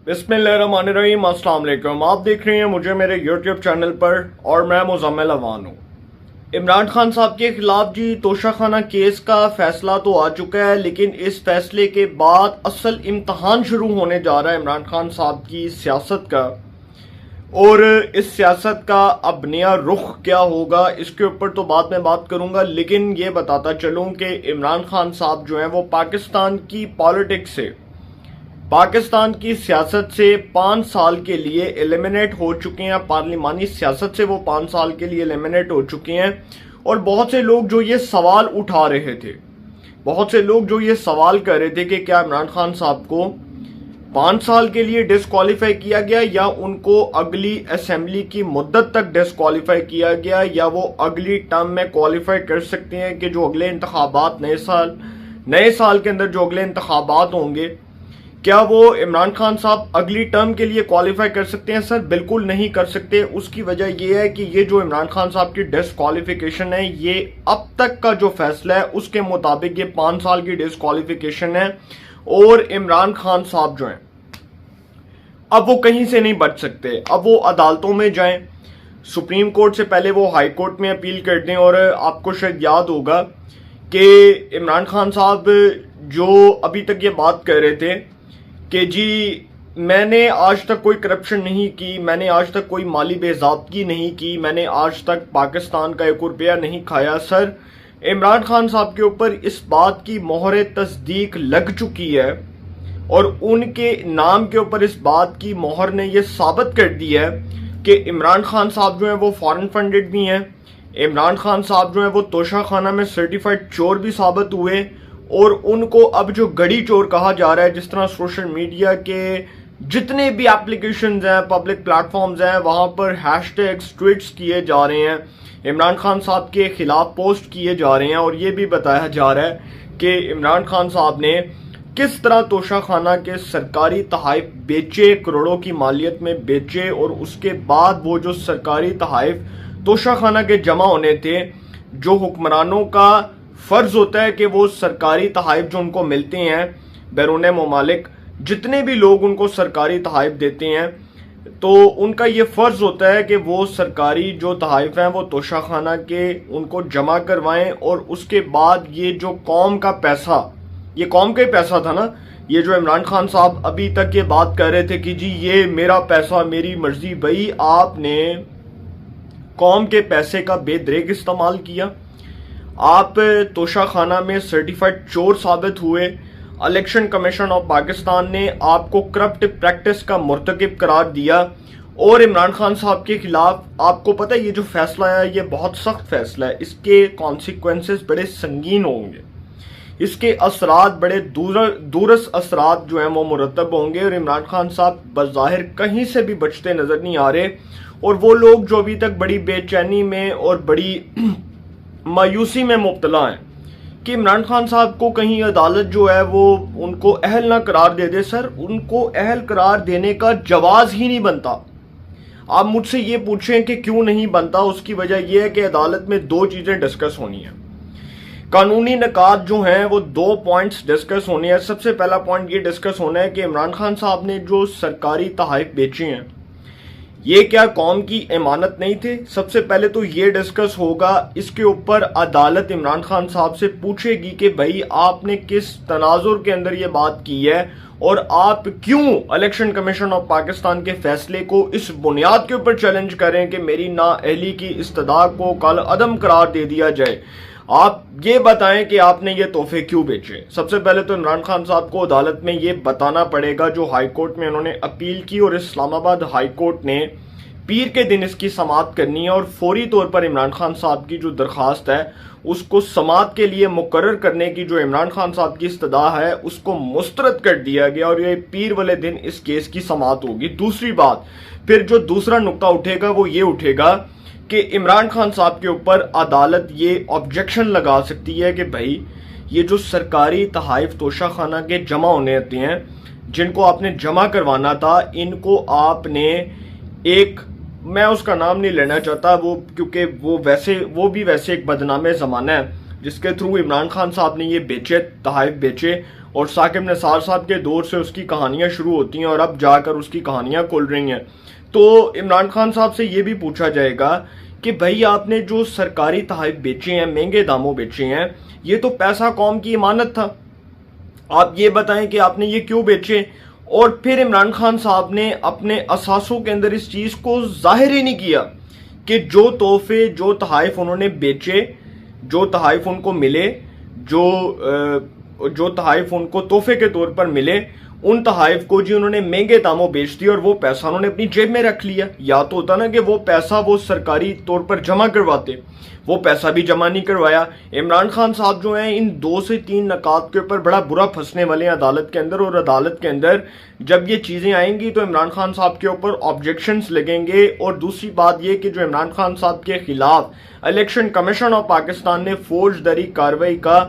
बिस्मिल्लाहिर्रहमानिर्रहीम, अस्सलाम वालेकुम। आप देख रहे हैं मुझे मेरे यूट्यूब चैनल पर और मैं मुज़म्मिल अवान हूँ। इमरान खान साहब के खिलाफ जी तोशाखाना केस का फैसला तो आ चुका है, लेकिन इस फैसले के बाद असल इम्तहान शुरू होने जा रहा है इमरान खान साहब की सियासत का। और इस सियासत का अब नया रुख क्या होगा इसके ऊपर तो बाद में बात करूंगा, लेकिन ये बताता चलूं कि इमरान खान साहब जो हैं वो पाकिस्तान की पॉलिटिक्स से, पाकिस्तान की सियासत से 5 साल के लिए एलिमिनेट हो चुके हैं। पार्लिमानी सियासत से वो 5 साल के लिए एलिमिनेट हो चुके हैं। और बहुत से लोग जो ये सवाल उठा रहे थे, बहुत से लोग जो ये सवाल कर रहे थे कि क्या इमरान खान साहब को 5 साल के लिए डिस्क्वालीफाई किया गया या उनको अगली असेंबली की मुद्दत तक डिस्क्वालीफाई किया गया, या वो अगली टर्म में क्वालिफाई कर सकते हैं कि जो अगले इंतखाबात नए साल के अंदर जो अगले इंतखाबात होंगे, क्या वो इमरान खान साहब अगली टर्म के लिए क्वालिफाई कर सकते हैं? सर बिल्कुल नहीं कर सकते। उसकी वजह यह है कि ये जो इमरान खान साहब की डिस्क्वालिफिकेशन है, ये अब तक का जो फैसला है उसके मुताबिक ये 5 साल की डिस्क्वालिफिकेशन है। और इमरान खान साहब जो हैं अब वो कहीं से नहीं बच सकते। अब वो अदालतों में जाएं, सुप्रीम कोर्ट से पहले वो हाई कोर्ट में अपील कर दें। और आपको शायद याद होगा कि इमरान खान साहब जो अभी तक ये बात कर रहे थे कि जी मैंने आज तक कोई करप्शन नहीं की, मैंने आज तक कोई माली बेज़ाब्तगी नहीं की, मैंने आज तक पाकिस्तान का 1 रुपया नहीं खाया। सर इमरान खान साहब के ऊपर इस बात की मोहर तस्दीक लग चुकी है और उनके नाम के ऊपर इस बात की मोहर ने यह साबित कर दी है कि इमरान खान साहब जो है वो फॉरेन फंडेड भी हैं। इमरान खान साहब जो है वो तोशाखाना में सर्टिफाइड चोर भी साबित हुए। और उनको अब जो गड़ी चोर कहा जा रहा है, जिस तरह सोशल मीडिया के जितने भी एप्लीकेशंस हैं, पब्लिक प्लेटफॉर्म्स हैं, वहां पर हैशटैग्स ट्वीट्स किए जा रहे हैं, इमरान खान साहब के खिलाफ पोस्ट किए जा रहे हैं। और ये भी बताया जा रहा है कि इमरान खान साहब ने किस तरह तोशाखाना के सरकारी तहाइफ बेचे, करोड़ों की मालियत में बेचे। और उसके बाद वो जो सरकारी तहाइफ तोशाखाना के जमा होने थे, जो हुक्मरानों का फर्ज होता है कि वो सरकारी तहाइफ जो उनको मिलते हैं बैरून ममालिक, जितने भी लोग उनको सरकारी तहाइफ देते हैं, तो उनका ये फर्ज होता है कि वो सरकारी जो तहाइफ हैं वो तोशाखाना के उनको जमा करवाएं। और उसके बाद ये जो कौम का पैसा, ये कौम का ही पैसा था ना, ये जो इमरान खान साहब अभी तक ये बात कर रहे थे कि जी ये मेरा पैसा, मेरी मर्जी, भाई आपने कौम के पैसे का बेदरेग इस्तेमाल किया। आप तोशाखाना में सर्टिफाइड चोर साबित हुए। इलेक्शन कमीशन ऑफ पाकिस्तान ने आपको करप्ट प्रैक्टिस का मुर्तकिब करार दिया। और इमरान खान साहब के खिलाफ आपको पता है ये जो फैसला है ये बहुत सख्त फैसला है, इसके कॉन्सिक्वेंसेस बड़े संगीन होंगे, इसके असरात बड़े दूरस असरात जो हैं वो मुरतब होंगे। और इमरान खान साहब बज़ाहिर कहीं से भी बचते नजर नहीं आ रहे। और वो लोग जो अभी तक बड़ी बेचैनी में और बड़ी मायूसी में मुब्तला हैं कि इमरान खान साहब को कहीं अदालत जो है वो उनको अहल ना करार दे दे। सर उनको अहल करार देने का जवाज ही नहीं बनता। आप मुझसे ये पूछें कि क्यों नहीं बनता, उसकी वजह यह है कि अदालत में 2 चीजें डिस्कस होनी है। कानूनी निकात जो हैं वो 2 पॉइंट्स डिस्कस होने हैं। सबसे पहला पॉइंट ये डिस्कस होना है कि इमरान खान साहब ने जो सरकारी तहाइफ बेचे हैं ये क्या कौम की इमानत नहीं थे। सबसे पहले तो ये डिस्कस होगा, इसके ऊपर अदालत इमरान खान साहब से पूछेगी कि भाई आपने किस तनाजुर के अंदर ये बात की है और आप क्यों इलेक्शन कमीशन ऑफ पाकिस्तान के फैसले को इस बुनियाद के ऊपर चैलेंज करें कि मेरी नाअहली की इस्तदा को कल अदम करार दे दिया जाए। आप ये बताएं कि आपने ये तोहफे क्यों बेचे। सबसे पहले तो इमरान खान साहब को अदालत में ये बताना पड़ेगा। जो हाई कोर्ट में उन्होंने अपील की और इस्लामाबाद हाई कोर्ट ने पीर के दिन इसकी समाअत करनी है और फौरी तौर पर इमरान खान साहब की जो दरखास्त है उसको समाअत के लिए मुकर्रर करने की जो इमरान खान साहब की इस्तदा है उसको मुस्तरद कर दिया गया और ये पीर वाले दिन इस केस की समाअत होगी। दूसरी बात, फिर जो दूसरा नुक्ता उठेगा वो ये उठेगा कि इमरान खान साहब के ऊपर अदालत ये ऑब्जेक्शन लगा सकती है कि भाई ये जो सरकारी तहाइफ तोशाखाना के जमा होने होते हैं, जिनको आपने जमा करवाना था, इनको आपने एक, मैं उसका नाम नहीं लेना चाहता वो, क्योंकि वो भी वैसे एक बदनामे ज़माना है जिसके थ्रू इमरान खान साहब ने ये बेचे, तहाइफ बेचे और साकिब निसार साहब के दौर से उसकी कहानियां शुरू होती हैं और अब जाकर उसकी कहानियां खुल रही हैं। तो इमरान खान साहब से ये भी पूछा जाएगा कि भाई आपने जो सरकारी तहफ़ बेचे हैं, महंगे दामों बेचे हैं, ये तो पैसा कौम की इमानत था, आप ये बताएं कि आपने ये क्यों बेचे। और फिर इमरान खान साहब ने अपने असासों के अंदर इस चीज़ को जाहिर ही नहीं किया कि जो तोहफे, जो तहफ़ उन्होंने बेचे, जो तहफ़ उनको मिले, जो तहफ़ उनको तोहफे के तौर पर मिले, उन तहफ़ को जी उन्होंने महंगे दामों बेच दिया और वो पैसा उन्होंने अपनी जेब में रख लिया। या तो होता ना कि वो पैसा वो सरकारी तौर पर जमा करवाते, वो पैसा भी जमा नहीं करवाया। इमरान खान साहब जो हैं इन 2 से 3 नकात के ऊपर बड़ा बुरा फंसने वाले हैं अदालत के अंदर, और अदालत के अंदर जब ये चीज़ें आएंगी तो इमरान खान साहब के ऊपर ऑब्जेक्शंस लगेंगे। और दूसरी बात ये कि जो इमरान खान साहब के खिलाफ इलेक्शन कमीशन ऑफ पाकिस्तान ने फौजदारी कार्रवाई का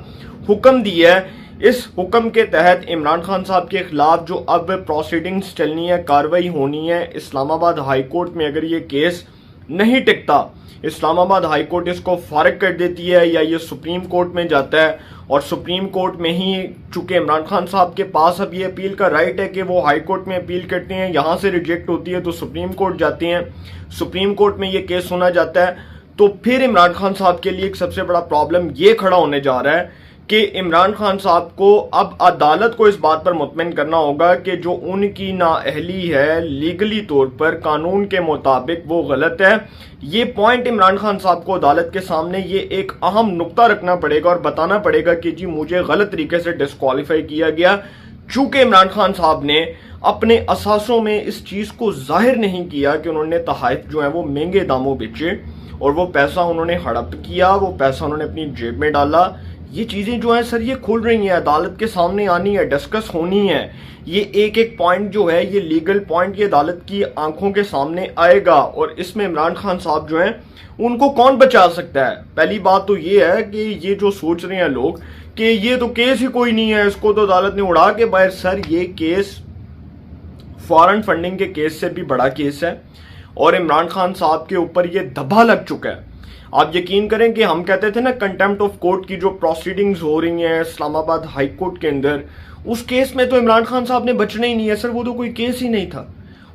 हुक्म दिया है, इस हुक्म के तहत इमरान खान साहब के खिलाफ जो अब प्रोसीडिंग्स चलनी है, कार्रवाई होनी है इस्लामाबाद हाई कोर्ट में। अगर ये केस नहीं टिकता, इस्लामाबाद हाई कोर्ट इसको फारिग कर देती है या ये सुप्रीम कोर्ट में जाता है, और सुप्रीम कोर्ट में ही चूंकि इमरान खान साहब के पास अब ये अपील का राइट है कि वो हाई कोर्ट में अपील करते हैं, यहाँ से रिजेक्ट होती है तो सुप्रीम कोर्ट जाते हैं, सुप्रीम कोर्ट में ये केस सुना जाता है, तो फिर इमरान खान साहब के लिए एक सबसे बड़ा प्रॉब्लम ये खड़ा होने जा रहा है कि इमरान खान साहब को अब अदालत को इस बात पर मुतमिन करना होगा कि जो उनकी नाअहली है लीगली तौर पर, कानून के मुताबिक, वो गलत है। ये पॉइंट इमरान खान साहब को अदालत के सामने ये एक अहम नुक्ता रखना पड़ेगा और बताना पड़ेगा कि जी मुझे गलत तरीके से डिस्क्वालीफाई किया गया, चूंकि इमरान खान साहब ने अपने असासों में इस चीज को जाहिर नहीं किया कि उन्होंने तहफ़ जो है वो महंगे दामों बेचे और वो पैसा उन्होंने हड़प किया, वो पैसा उन्होंने अपनी जेब में डाला। ये चीजें जो है सर ये खुल रही हैं, अदालत के सामने आनी है, डिस्कस होनी है। ये एक एक पॉइंट जो है, ये लीगल पॉइंट, ये अदालत की आंखों के सामने आएगा और इसमें इमरान खान साहब जो हैं उनको कौन बचा सकता है। पहली बात तो ये है कि ये जो सोच रहे हैं लोग कि ये तो केस ही कोई नहीं है, इसको तो अदालत ने उड़ा के बाहर, सर ये केस फॉरेन फंडिंग के केस से भी बड़ा केस है और इमरान खान साहब के ऊपर ये धब्बा लग चुका है। आप यकीन करें कि हम कहते थे ना कंटेम्प्ट ऑफ कोर्ट की जो प्रोसीडिंग्स हो रही हैं इस्लामाबाद हाई कोर्ट के अंदर, उस केस में तो इमरान खान साहब ने बचना ही नहीं है सर, वो तो कोई केस ही नहीं था।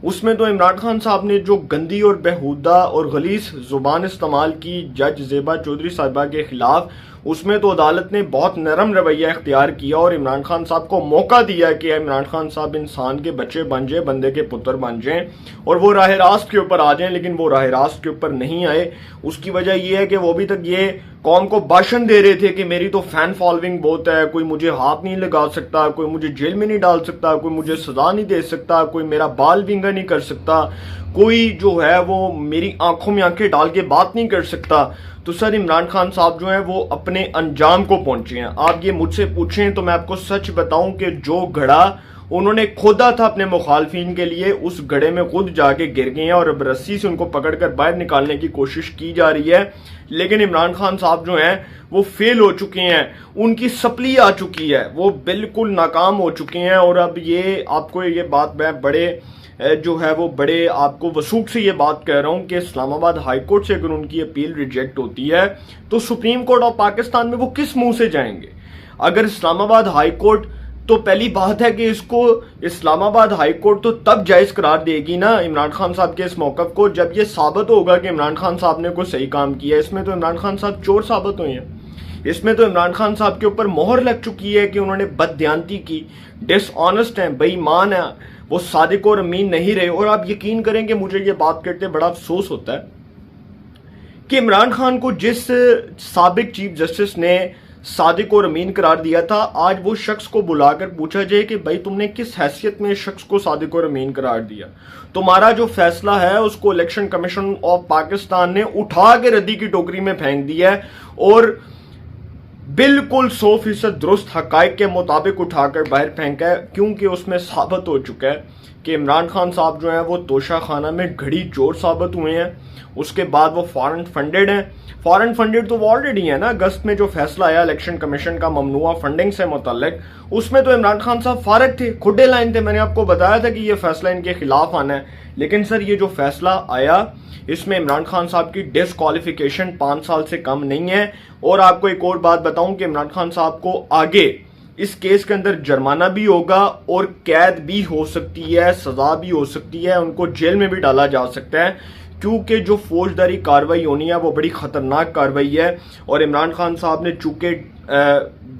उसमें तो इमरान खान साहब ने जो गंदी और बेहुदा और गलीज जुबान इस्तेमाल की जज ज़ेबा चौधरी साहिबा के खिलाफ, उसमें तो अदालत ने बहुत नरम रवैया इख्तियार किया और इमरान खान साहब को मौका दिया कि इमरान खान साहब इंसान के बच्चे बन जाए, बंदे के पुत्र बन जाएं और वो राह रास्त के ऊपर आ जाएं, लेकिन वो राह रास्त के ऊपर नहीं आए। उसकी वजह यह है कि वो अभी तक ये कौम को भाषण दे रहे थे कि मेरी तो फैन फॉलोइंग बहुत है, कोई मुझे हाथ नहीं लगा सकता, कोई मुझे जेल में नहीं डाल सकता, कोई मुझे सजा नहीं दे सकता, कोई मेरा बाल विंगा नहीं कर सकता, कोई जो है वो मेरी आंखों में आंखें डाल के बात नहीं कर सकता। तो सर इमरान खान साहब जो हैं वो अपने अंजाम को पहुंचे हैं। आप ये मुझसे पूछें तो मैं आपको सच बताऊं कि जो घड़ा उन्होंने खोदा था अपने मुखालफिन के लिए, उस घड़े में खुद जाके गिर गए हैं और अब रस्सी से उनको पकड़कर बाहर निकालने की कोशिश की जा रही है। लेकिन इमरान खान साहब जो हैं वो फेल हो चुके हैं, उनकी सप्ली आ चुकी है, वो बिल्कुल नाकाम हो चुके हैं। और अब ये आपको ये बात मैं बड़े जो है वो बड़े आपको वसूख से ये बात कह रहा हूं कि इस्लामाबाद हाई कोर्ट से अगर उनकी अपील रिजेक्ट होती है तो सुप्रीम कोर्ट ऑफ पाकिस्तान में वो किस मुंह से जाएंगे। अगर इस्लामाबाद हाई कोर्ट, तो पहली बात है कि इसको इस्लामाबाद हाई कोर्ट तो तब जायज करार देगी ना इमरान खान साहब के इस मौकफ को, जब ये साबित होगा कि इमरान खान साहब ने कोई सही काम किया। इसमें तो इमरान खान साहब चोर साबित हुए हैं, इसमें तो इमरान खान साहब के ऊपर मोहर लग चुकी है कि उन्होंने बददियानती की, डिसऑनेस्ट हैं, बेईमान है, वो सादिक और अमीन नहीं रहे। और आप यकीन करें कि मुझे ये बात करते बड़ा अफसोस होता है कि इमरान खान को जिस साबिक चीफ जस्टिस ने सादिक और अमीन करार दिया था, आज वो शख्स को बुलाकर पूछा जाए कि भाई तुमने किस हैसियत में इस शख्स को सादिक और अमीन करार दिया। तुम्हारा जो फैसला है उसको इलेक्शन कमीशन ऑफ पाकिस्तान ने उठा के रद्दी की टोकरी में फेंक दिया है और बिल्कुल 100% दुरुस्त हकायक के मुताबिक उठाकर बाहर फेंका है, क्योंकि उसमें साबित हो चुका है कि इमरान खान साहब जो हैं वो तोशा खाना में घड़ी चोर साबित हुए हैं। उसके बाद वो फॉरेन फंडेड हैं। फॉरेन फंडेड तो वो ऑलरेडी है ना। अगस्त में जो फैसला आया इलेक्शन कमीशन का ममनुआ फंडिंग से मुतल्लिक, उसमें तो इमरान खान साहब फारग थे, खुडे लाइन थे। मैंने आपको बताया था कि ये फैसला इनके खिलाफ आना है, लेकिन सर ये जो फैसला आया इसमें इमरान खान साहब की डिस्क्वालिफिकेशन 5 साल से कम नहीं है। और आपको एक और बात बताऊं कि इमरान खान साहब को आगे इस केस के अंदर जुर्माना भी होगा और कैद भी हो सकती है, सजा भी हो सकती है, उनको जेल में भी डाला जा सकता है, क्योंकि जो फौजदारी कार्रवाई होनी है वो बड़ी खतरनाक कार्रवाई है। और इमरान खान साहब ने चूंकि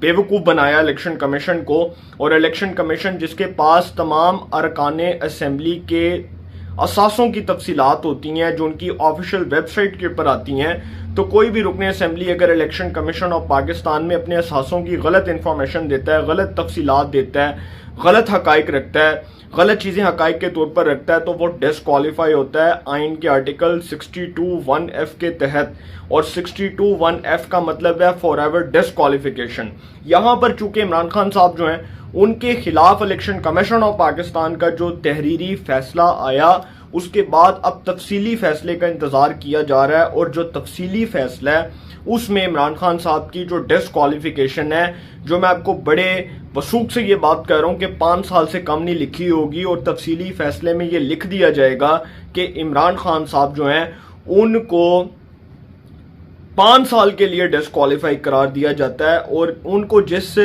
बेवकूफ़ बनाया इलेक्शन कमीशन को, और इलेक्शन कमीशन जिसके पास तमाम अरकाने असेंबली के असासों की तफसीलात होती हैं जो उनकी ऑफिशियल वेबसाइट के ऊपर आती हैं, तो कोई भी रुकने असेंबली अगर इलेक्शन कमीशन ऑफ पाकिस्तान में अपने असासों की गलत इंफॉर्मेशन देता है, गलत तफसीलात देता है, गलत हकाइक रखता है, गलत चीज़ें हकाइक के तौर पर रखता है, तो वो डिस्क्वालीफाई होता है आइन के आर्टिकल 62(1)(f) के तहत। और 62(1)(f) का मतलब है फॉर एवर डिस्क्वालिफिकेशन। यहाँ पर चूंकि इमरान खान साहब जो हैं उनके खिलाफ इलेक्शन कमीशन ऑफ पाकिस्तान का जो तहरीरी फैसला आया, उसके बाद अब तफसीली फैसले का इंतजार किया जा रहा है। और जो तफसीली फैसला है उसमें इमरान खान साहब की जो डिस्क्वालिफिकेशन है, जो मैं आपको बड़े वसूख से ये बात कर रहा हूं कि 5 साल से कम नहीं लिखी होगी, और तफसीली फैसले में ये लिख दिया जाएगा कि इमरान खान साहब जो हैं उनको 5 साल के लिए डिस्क्वालीफाई करार दिया जाता है। और उनको जिस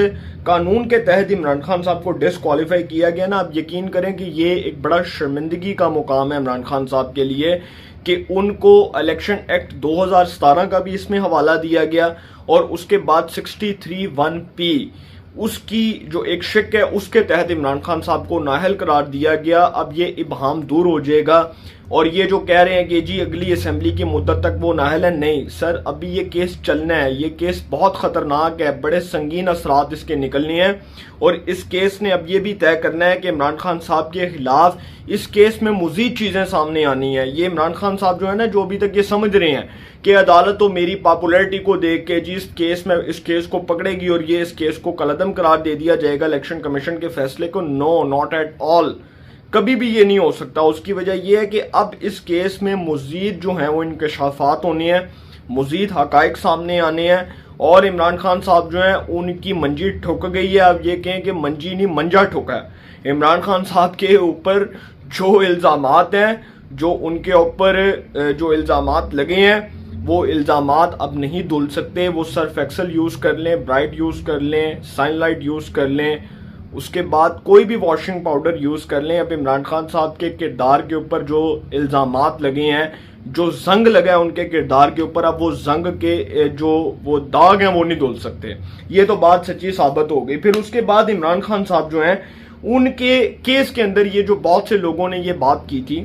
कानून के तहत इमरान खान साहब को डिस्क्वालीफाई किया गया ना, आप यकीन करें कि ये एक बड़ा शर्मिंदगी का मुकाम है इमरान खान साहब के लिए कि उनको इलेक्शन एक्ट 2017 का भी इसमें हवाला दिया गया, और उसके बाद 63(1)(p) उसकी जो एक शिक है उसके तहत इमरान खान साहब को नाअहल करार दिया गया। अब ये इबहाम दूर हो जाएगा। और ये जो कह रहे हैं कि जी अगली असेंबली की मुद्दत तक वो नाअहल है, नहीं सर, अभी ये केस चलना है। ये केस बहुत खतरनाक है, बड़े संगीन असरात इसके निकलने हैं। और इस केस ने अब ये भी तय करना है कि इमरान खान साहब के खिलाफ इस केस में मजीद चीजें सामने आनी है। ये इमरान खान साहब जो है ना, जो अभी तक ये समझ रहे हैं कि अदालत तो मेरी पॉपुलैरिटी को देख के जी इस केस को पकड़ेगी और ये इस केस को कलअदम करार दे दिया जाएगा इलेक्शन कमीशन के फैसले को, नो, नॉट एट ऑल, कभी भी ये नहीं हो सकता। उसकी वजह यह है कि अब इस केस में मजीद जो है वो इंकशाफात होने हैं, मजीद हकाइक सामने आने हैं, और इमरान खान साहब जो है उनकी मंजी ठुक गई है। अब ये कहें कि मंजी नहीं मंजा ठुका है। इमरान खान साहब के ऊपर जो इल्जामात हैं, जो उनके ऊपर जो इल्जामात लगे हैं, वो इल्जामात अब नहीं धुल सकते। वो सर्फ एक्सल यूज कर लें, ब्राइट यूज कर लें, साइनलाइट यूज कर लें, उसके बाद कोई भी वॉशिंग पाउडर यूज कर लें, अब इमरान खान साहब के किरदार के ऊपर जो इल्जामात लगे हैं, जो जंग लगा है उनके किरदार के ऊपर, अब वो जंग के जो वो दाग हैं वो नहीं धुल सकते। ये तो बात सच्ची साबित हो गई। फिर उसके बाद इमरान खान साहब जो हैं उनके केस के अंदर ये जो बहुत से लोगों ने ये बात की थी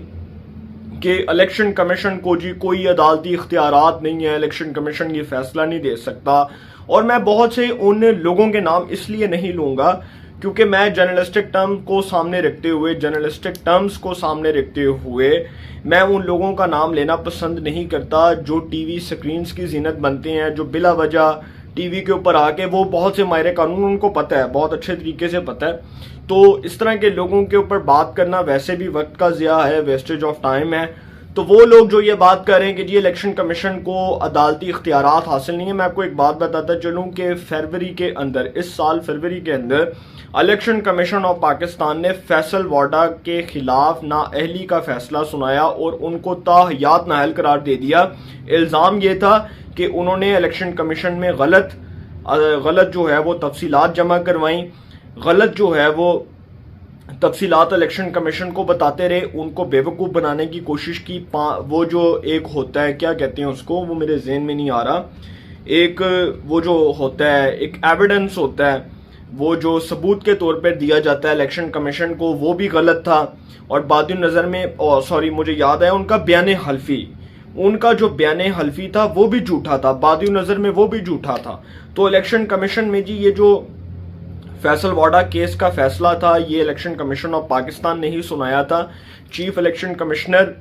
कि इलेक्शन कमीशन को जी कोई अदालती इख्तियारात नहीं है, इलेक्शन कमीशन ये फैसला नहीं दे सकता। और मैं बहुत से उन लोगों के नाम इसलिए नहीं लूंगा क्योंकि मैं जर्नलिस्टिक टर्म्स को सामने रखते हुए मैं उन लोगों का नाम लेना पसंद नहीं करता जो टीवी स्क्रीन्स की जीनत बनते हैं, जो बिला वजह टीवी के ऊपर आके, वो बहुत से माहिर कानून उनको पता है, बहुत अच्छे तरीके से पता है। तो इस तरह के लोगों के ऊपर बात करना वैसे भी वक्त का ज़िया है, वेस्टेज ऑफ टाइम है। तो वो लोग जो ये बात कर रहे हैं कि जी इलेक्शन कमीशन को अदालती इख्तियारात हासिल नहीं है, मैं आपको एक बात बताता चलूं कि फरवरी के अंदर, इस साल फरवरी के अंदर इलेक्शन कमीशन ऑफ पाकिस्तान ने फैसल वाडा के खिलाफ नाअहली का फैसला सुनाया और उनको ताहयात नाअहल करार दे दिया। इल्ज़ाम ये था कि उन्होंने इलेक्शन कमीशन में गलत जो है वो तफसीलात जमा करवाई, गलत जो है वो तफसीलात इलेक्शन कमीशन को बताते रहे, उनको बेवकूफ़ बनाने की कोशिश की। वो जो एक होता है, क्या कहते हैं उसको, वो मेरे जहन में नहीं आ रहा, एक वो जो होता है, एक एविडेंस होता है, वो जो सबूत के तौर पर दिया जाता है इलेक्शन कमीशन को, वो भी गलत था। और बाद नज़र में मुझे याद है उनका बयान हल्फी, उनका जो बयान हल्फी था वो भी झूठा था, बाद नज़र में वो भी झूठा था। तो इलेक्शन कमीशन में जी ये जो फैसल वाडा केस का फैसला था, ये इलेक्शन कमीशन ऑफ पाकिस्तान ने ही सुनाया था। Chief election commissioner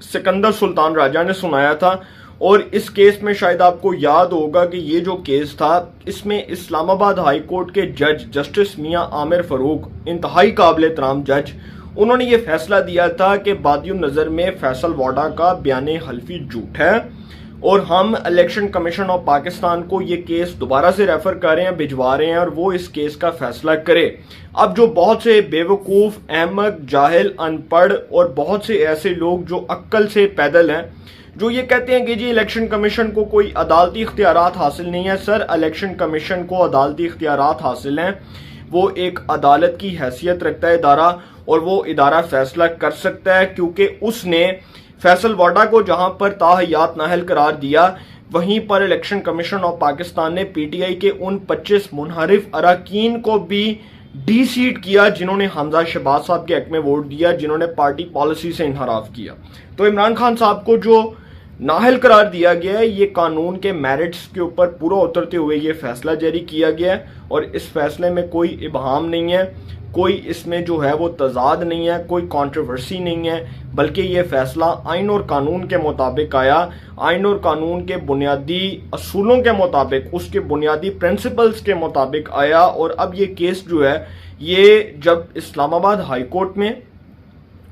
Sikandar Sultan Raja ने सुनाया था। और इस केस में शायद आपको याद होगा कि ये जो केस था, इसमें इस्लामाबाद हाई कोर्ट के जज जस्टिस मियां आमिर फरूक, इंतहाई काबिल एहतराम जज, उन्होंने ये फैसला दिया था कि बादियुन नज़र में फैसल वाडा का बयान हल्फी झूठ है और हम इलेक्शन कमीशन ऑफ पाकिस्तान को ये केस दोबारा से रेफर कर रहे हैं, भिजवा रहे हैं और वो इस केस का फैसला करे। अब जो बहुत से बेवकूफ़, अहमक, जाहिल, अनपढ़ और बहुत से ऐसे लोग जो अक्ल से पैदल हैं, जो ये कहते हैं कि जी इलेक्शन कमीशन को कोई अदालती इख्तियारात हासिल नहीं है। सर, इलेक्शन कमीशन को अदालती इख्तियारात हासिल हैं। वो एक अदालत की हैसियत रखता है इदारा, और वो इदारा फैसला कर सकता है, क्योंकि उसने फैसल वाडा को जहां पर ताहयात नाअहल करार दिया, वहीं पर इलेक्शन कमीशन ऑफ पाकिस्तान ने पीटीआई के उन 25 मुनहरिफ अरकान को भी डी सीट किया जिन्होंने हमजा शहबाज साहब के हक में वोट दिया, जिन्होंने पार्टी पॉलिसी से इनहराफ किया। तो इमरान खान साहब को जो नाअहल करार दिया गया है, ये कानून के मेरिट्स के ऊपर पूरा उतरते हुए ये फैसला जारी किया गया है, और इस फैसले में कोई इबहाम नहीं है, कोई इसमें जो है वो तजाद नहीं है, कोई कंट्रोवर्सी नहीं है, बल्कि ये फैसला आइन और कानून के मुताबिक आया, आइन और कानून के बुनियादी असूलों के मुताबिक, उसके बुनियादी प्रिंसिपल्स के मुताबिक आया। और अब ये केस जो है ये जब इस्लामाबाद हाई कोर्ट में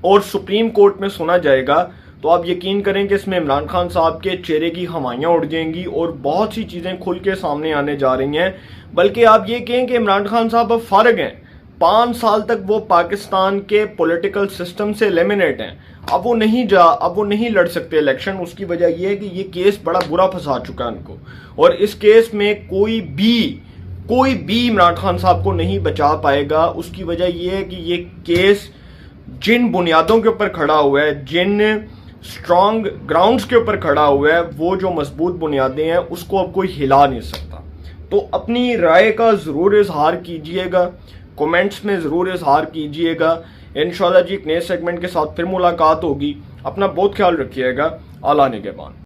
और सुप्रीम कोर्ट में सुना जाएगा, तो आप यकीन करें कि इसमें इमरान खान साहब के चेहरे की हमाइयाँ उड़ जाएंगी और बहुत सी चीज़ें खुल के सामने आने जा रही हैं। बल्कि आप ये कहें कि इमरान खान साहब अब फारिग हैं, 5 साल तक वो पाकिस्तान के पॉलिटिकल सिस्टम से एलिमिनेट हैं, अब वो नहीं लड़ सकते इलेक्शन। उसकी वजह यह है कि ये केस बड़ा बुरा फंसा चुका है उनको, और इस केस में कोई भी इमरान खान साहब को नहीं बचा पाएगा। उसकी वजह यह है कि ये केस जिन बुनियादों के ऊपर खड़ा हुआ है, जिन स्ट्रॉन्ग ग्राउंड्स के ऊपर खड़ा हुआ है, वो जो मजबूत बुनियादें हैं उसको अब कोई हिला नहीं सकता। तो अपनी राय का ज़रूर इजहार कीजिएगा, कमेंट्स में ज़रूर इजहार कीजिएगा। इंशाल्लाह जी एक नए सेगमेंट के साथ फिर मुलाकात होगी। अपना बहुत ख्याल रखिएगा। आला निगहबान।